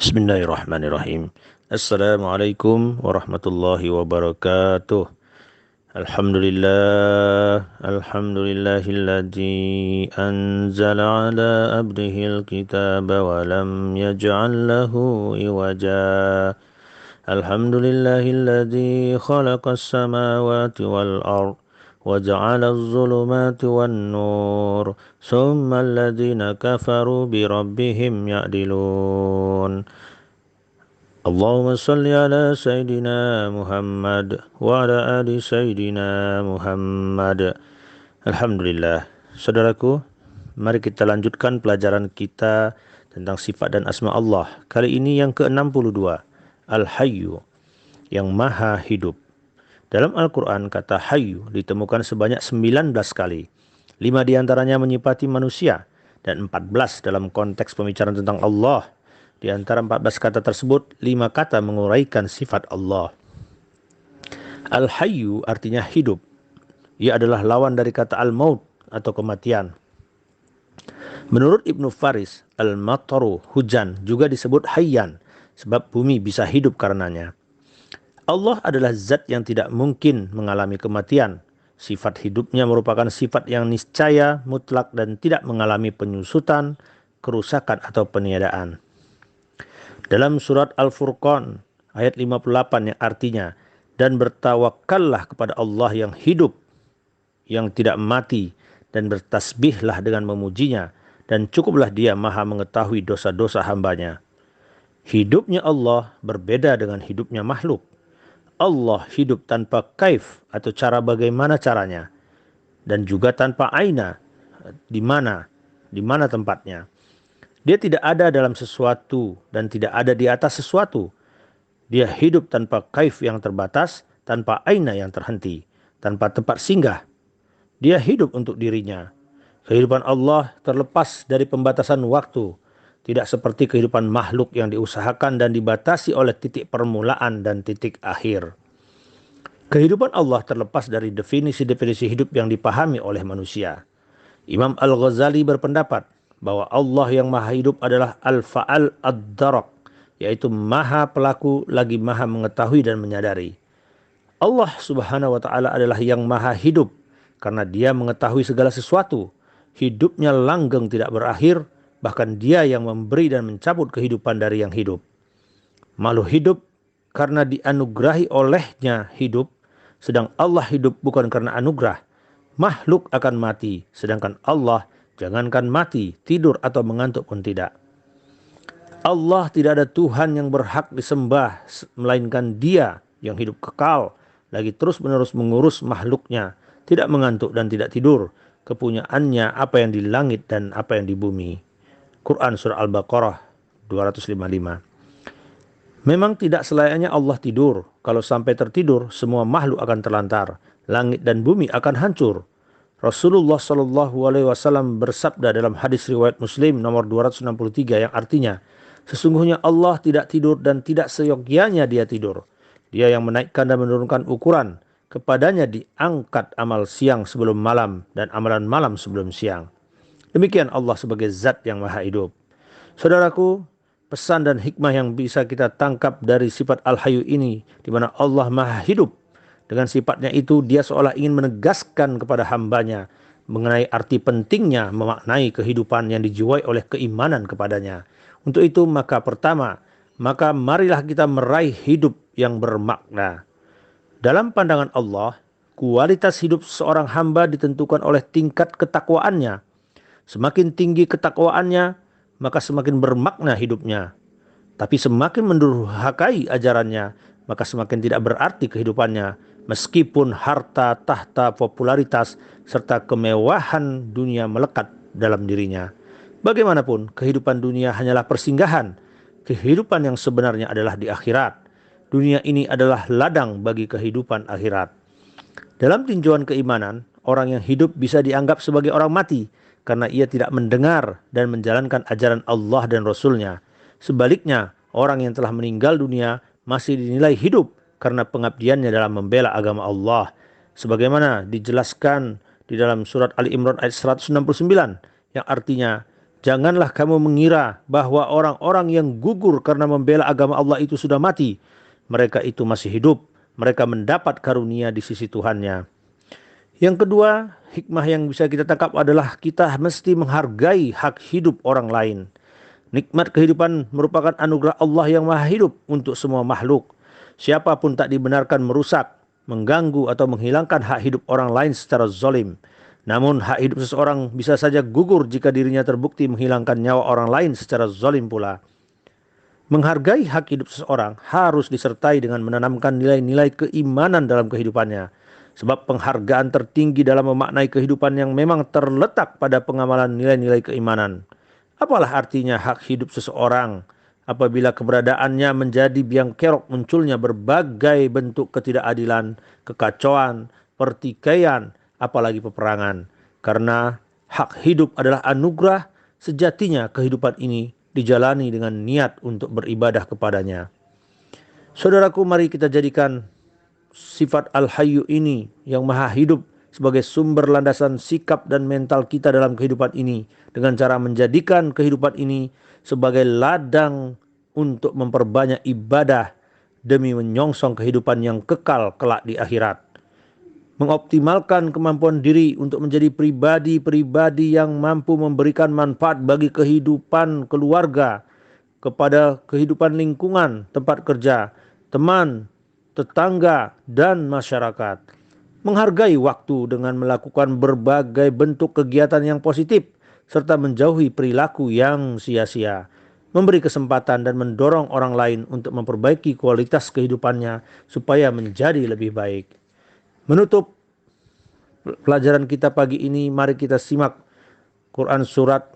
Bismillahirrahmanirrahim. Assalamualaikum warahmatullahi wabarakatuh. Alhamdulillahilladzi anzala ala abdihil kitaba wa lam yaj'al lahu iwaja. Alhamdulillahilladzi khalaqas samawati wal ard wa ja'ala adh-dhulumati wan nur thumma alladhina kafaru bi rabbihim ya'dilun. Allahumma salli ala Sayyidina Muhammad wa ala ali Sayyidina Muhammad. Alhamdulillah. Saudaraku, mari kita lanjutkan pelajaran kita tentang sifat dan asma Allah. Kali ini yang ke-62, Al-Hayyu, yang maha hidup. Dalam Al-Quran, kata Hayyu ditemukan sebanyak 19 kali. 5 diantaranya menyifati manusia dan 14 dalam konteks pembicaraan tentang Allah. Di antara 14 kata tersebut, 5 kata menguraikan sifat Allah. Al-Hayyu artinya hidup. Ia adalah lawan dari kata al-maut atau kematian. Menurut Ibnu Faris, al-mataru, hujan, juga disebut hayyan, sebab bumi bisa hidup karenanya. Allah adalah zat yang tidak mungkin mengalami kematian. Sifat hidupnya merupakan sifat yang niscaya, mutlak, dan tidak mengalami penyusutan, kerusakan, atau peniadaan. Dalam surat Al-Furqan ayat 58 yang artinya, dan bertawakallah kepada Allah yang hidup, yang tidak mati, dan bertasbihlah dengan memujinya, dan cukuplah dia maha mengetahui dosa-dosa hambanya. Hidupnya Allah berbeda dengan hidupnya makhluk. Allah hidup tanpa kaif atau cara bagaimana caranya, dan juga tanpa aina, di mana tempatnya. Dia tidak ada dalam sesuatu dan tidak ada di atas sesuatu. Dia hidup tanpa kaif yang terbatas, tanpa aina yang terhenti, tanpa tempat singgah. Dia hidup untuk dirinya. Kehidupan Allah terlepas dari pembatasan waktu, tidak seperti kehidupan makhluk yang diusahakan dan dibatasi oleh titik permulaan dan titik akhir. Kehidupan Allah terlepas dari definisi-definisi hidup yang dipahami oleh manusia. Imam Al-Ghazali berpendapat bahwa Allah yang maha hidup adalah Al-Fa'al Ad-Darak, yaitu maha pelaku lagi maha mengetahui dan menyadari. Allah subhanahu wa ta'ala adalah yang maha hidup karena dia mengetahui segala sesuatu. Hidupnya langgeng tidak berakhir, bahkan dia yang memberi dan mencabut kehidupan dari yang hidup. Makhluk hidup karena dianugerahi olehnya hidup, sedang Allah hidup bukan karena anugerah. Makhluk akan mati, sedangkan Allah jangankan mati, tidur atau mengantuk pun tidak. Allah tidak ada Tuhan yang berhak disembah, melainkan Dia yang hidup kekal, lagi terus-menerus mengurus makhluknya, tidak mengantuk dan tidak tidur. Kepunyaannya apa yang di langit dan apa yang di bumi. Quran Surah Al-Baqarah 255. Memang tidak selayaknya Allah tidur. Kalau sampai tertidur, semua makhluk akan terlantar. Langit dan bumi akan hancur. Rasulullah SAW bersabda dalam hadis riwayat Muslim nomor 263 yang artinya, sesungguhnya Allah tidak tidur dan tidak seyogyanya dia tidur. Dia yang menaikkan dan menurunkan ukuran. Kepadanya diangkat amal siang sebelum malam dan amalan malam sebelum siang. Demikian Allah sebagai zat yang maha hidup. Saudaraku, pesan dan hikmah yang bisa kita tangkap dari sifat Al-Hayyu ini, di mana Allah maha hidup. Dengan sifatnya itu, dia seolah ingin menegaskan kepada hambanya mengenai arti pentingnya memaknai kehidupan yang dijiwai oleh keimanan kepadanya. Untuk itu, maka marilah kita meraih hidup yang bermakna. Dalam pandangan Allah, kualitas hidup seorang hamba ditentukan oleh tingkat ketakwaannya. Semakin tinggi ketakwaannya, maka semakin bermakna hidupnya. Tapi semakin mendurhakai ajarannya, maka semakin tidak berarti kehidupannya. Meskipun harta, tahta, popularitas, serta kemewahan dunia melekat dalam dirinya. Bagaimanapun, kehidupan dunia hanyalah persinggahan. Kehidupan yang sebenarnya adalah di akhirat. Dunia ini adalah ladang bagi kehidupan akhirat. Dalam tinjauan keimanan, orang yang hidup bisa dianggap sebagai orang mati, karena ia tidak mendengar dan menjalankan ajaran Allah dan Rasul-Nya. Sebaliknya, orang yang telah meninggal dunia masih dinilai hidup karena pengabdiannya dalam membela agama Allah. Sebagaimana dijelaskan di dalam surat Ali Imran ayat 169 yang artinya, Janganlah kamu mengira bahwa orang-orang yang gugur karena membela agama Allah itu sudah mati. Mereka itu masih hidup. Mereka mendapat karunia di sisi Tuhannya. Yang kedua, hikmah yang bisa kita tangkap adalah kita mesti menghargai hak hidup orang lain. Nikmat kehidupan merupakan anugerah Allah yang maha hidup untuk semua makhluk. Siapapun tak dibenarkan merusak, mengganggu atau menghilangkan hak hidup orang lain secara zalim. Namun hak hidup seseorang bisa saja gugur jika dirinya terbukti menghilangkan nyawa orang lain secara zalim pula. Menghargai hak hidup seseorang harus disertai dengan menanamkan nilai-nilai keimanan dalam kehidupannya. Sebab penghargaan tertinggi dalam memaknai kehidupan yang memang terletak pada pengamalan nilai-nilai keimanan. Apalah artinya hak hidup seseorang apabila keberadaannya menjadi biang kerok munculnya berbagai bentuk ketidakadilan, kekacauan, pertikaian, apalagi peperangan. Karena hak hidup adalah anugerah, sejatinya kehidupan ini dijalani dengan niat untuk beribadah kepadanya. Saudaraku, mari kita jadikan sifat Al-Hayyu ini yang maha hidup sebagai sumber landasan sikap dan mental kita dalam kehidupan ini, dengan cara menjadikan kehidupan ini sebagai ladang untuk memperbanyak ibadah demi menyongsong kehidupan yang kekal kelak di akhirat. Mengoptimalkan kemampuan diri untuk menjadi pribadi-pribadi yang mampu memberikan manfaat bagi kehidupan keluarga, kepada kehidupan lingkungan, tempat kerja, teman, tetangga, dan masyarakat. Menghargai waktu dengan melakukan berbagai bentuk kegiatan yang positif, serta menjauhi perilaku yang sia-sia. Memberi kesempatan dan mendorong orang lain untuk memperbaiki kualitas kehidupannya supaya menjadi lebih baik. Menutup pelajaran kita pagi ini, mari kita simak Quran surat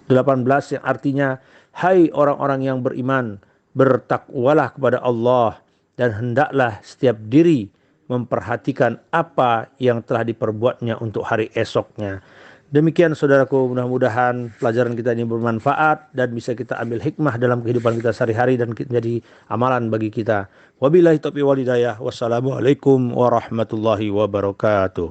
18 yang artinya, hai orang-orang yang beriman, bertakwalah kepada Allah dan hendaklah setiap diri memperhatikan apa yang telah diperbuatnya untuk hari esoknya. Demikian saudaraku, mudah-mudahan pelajaran kita ini bermanfaat dan bisa kita ambil hikmah dalam kehidupan kita sehari-hari dan menjadi amalan bagi kita. Wabillahi taufiq wal hidayah. Wassalamualaikum warahmatullahi wabarakatuh.